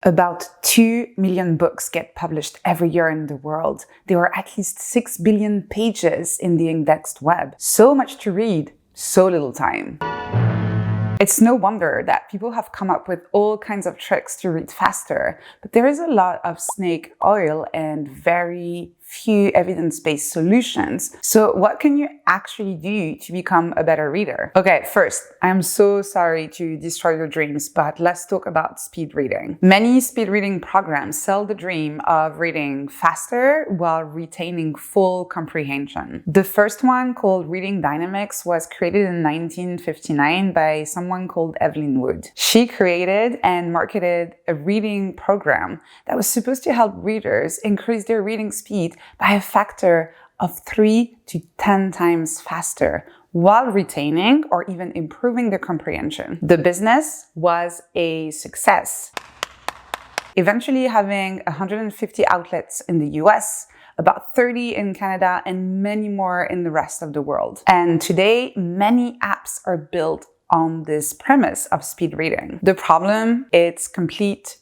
About 2 million books get published every year in the world. There are at least 6 billion pages in the indexed web. So much to read, so little time. It's no wonder that people have come up with all kinds of tricks to read faster, but there is a lot of snake oil and very few evidence-based solutions. So what can you actually do to become a better reader? Okay, first, I'm so sorry to destroy your dreams, but let's talk about speed reading. Many speed reading programs sell the dream of reading faster while retaining full comprehension. The first one, called Reading Dynamics, was created in 1959 by someone called Evelyn Wood. She created and marketed a reading program that was supposed to help readers increase their reading speed by a factor of 3 to 10 times faster, while retaining or even improving their comprehension. The business was a success, eventually having 150 outlets in the US, about 30 in Canada, and many more in the rest of the world. And today, many apps are built on this premise of speed reading. The problem, it's complete.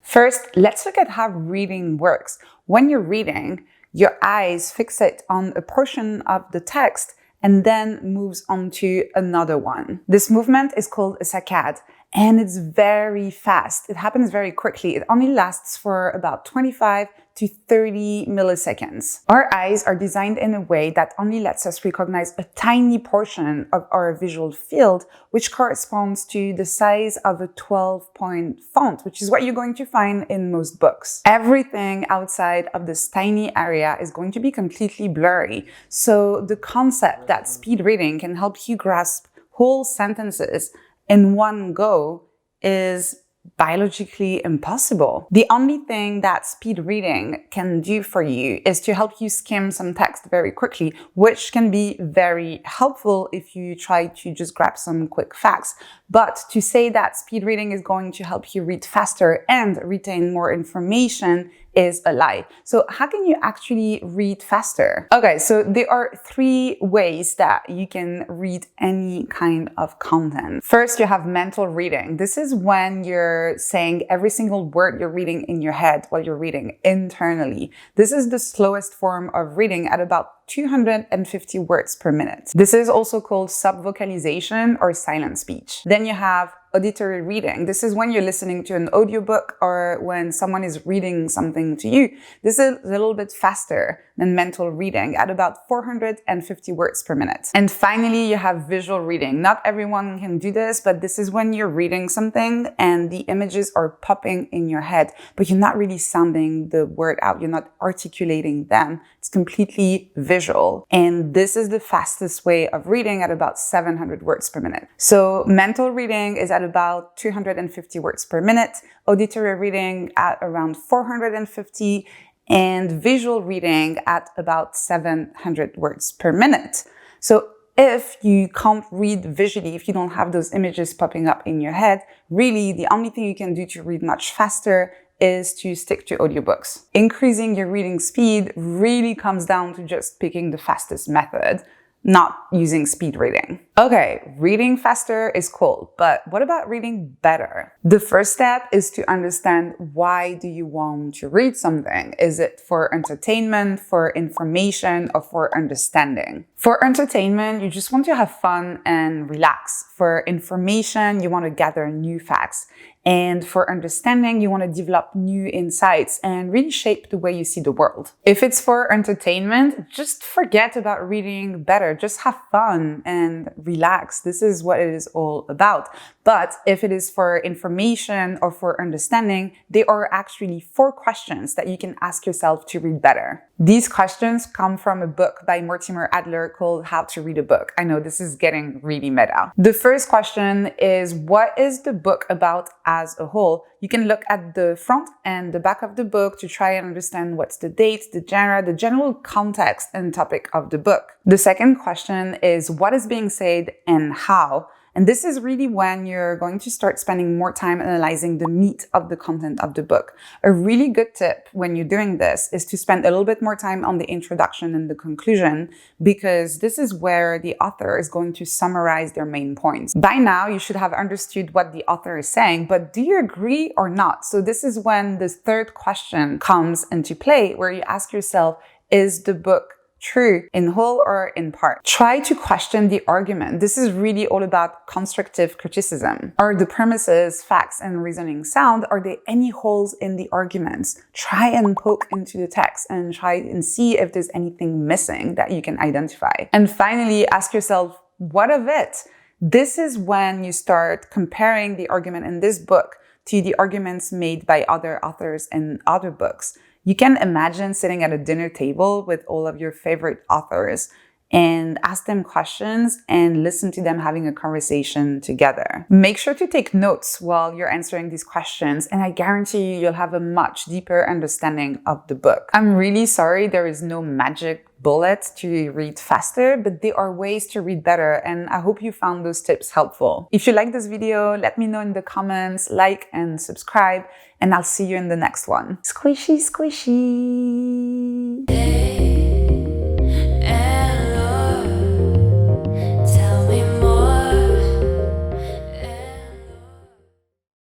First, let's look at how reading works. When you're reading, your eyes fixate on a portion of the text and then moves on to another one. This movement is called a saccade, and it's very fast. It happens very quickly. It only lasts for about 25 to 30 milliseconds. Our eyes are designed in a way that only lets us recognize a tiny portion of our visual field, which corresponds to the size of a 12-point font, which is what you're going to find in most books. Everything outside of this tiny area is going to be completely blurry. So the concept that speed reading can help you grasp whole sentences in one go is biologically impossible. The only thing that speed reading can do for you is to help you skim some text very quickly, which can be very helpful if you try to just grab some quick facts. But to say that speed reading is going to help you read faster and retain more information is a lie. So how can you actually read faster? Okay, so there are 3 ways that you can read any kind of content. First, you have mental reading. This is when you're saying every single word you're reading in your head while you're reading internally. This is the slowest form of reading at about 250 words per minute. This is also called subvocalization or silent speech. Then you have auditory reading. This is when you're listening to an audiobook or when someone is reading something to you. This is a little bit faster than mental reading at about 450 words per minute. And finally, you have visual reading. Not everyone can do this, but this is when you're reading something and the images are popping in your head, but you're not really sounding the word out. You're not articulating them. It's completely visual. And this is the fastest way of reading at about 700 words per minute. So mental reading is at about 250 words per minute, auditory reading at around 450, and visual reading at about 700 words per minute. So if you can't read visually, if you don't have those images popping up in your head, really the only thing you can do to read much faster is to stick to audiobooks. Increasing your reading speed really comes down to just picking the fastest method, not using speed reading. Okay, reading faster is cool, but what about reading better? The first step is to understand, why do you want to read something? Is it for entertainment, for information, or for understanding? For entertainment, you just want to have fun and relax. For information, you want to gather new facts. And for understanding, you want to develop new insights and really shape the way you see the world. If it's for entertainment, just forget about reading better. Just have fun and relax. This is what it is all about. But if it is for information or for understanding, there are actually 4 questions that you can ask yourself to read better. These questions come from a book by Mortimer Adler called How to Read a Book. I know this is getting really meta. The first question is, what is the book about as a whole? You can look at the front and the back of the book to try and understand what's the date, the genre, the general context and topic of the book. The second question is, what is being said and how? And this is really when you're going to start spending more time analyzing the meat of the content of the book. A really good tip when you're doing this is to spend a little bit more time on the introduction and the conclusion, because this is where the author is going to summarize their main points. By now, you should have understood what the author is saying, but do you agree or not? So this is when the third question comes into play, where you ask yourself, is the book true in whole or in part? Try to question the argument. This is really all about constructive criticism. Are the premises, facts, and reasoning sound? Are there any holes in the arguments? Try and poke into the text and try and see if there's anything missing that you can identify. And finally, ask yourself, what of it? This is when you start comparing the argument in this book to the arguments made by other authors in other books. You can imagine sitting at a dinner table with all of your favorite authors and ask them questions and listen to them having a conversation together. Make sure to take notes while you're answering these questions, and I guarantee you'll have a much deeper understanding of the book. I'm really sorry there is no magic bullet to read faster, but there are ways to read better, and I hope you found those tips helpful. If you like this video, let me know in the comments, like and subscribe, and I'll see you in the next one. Squishy, squishy!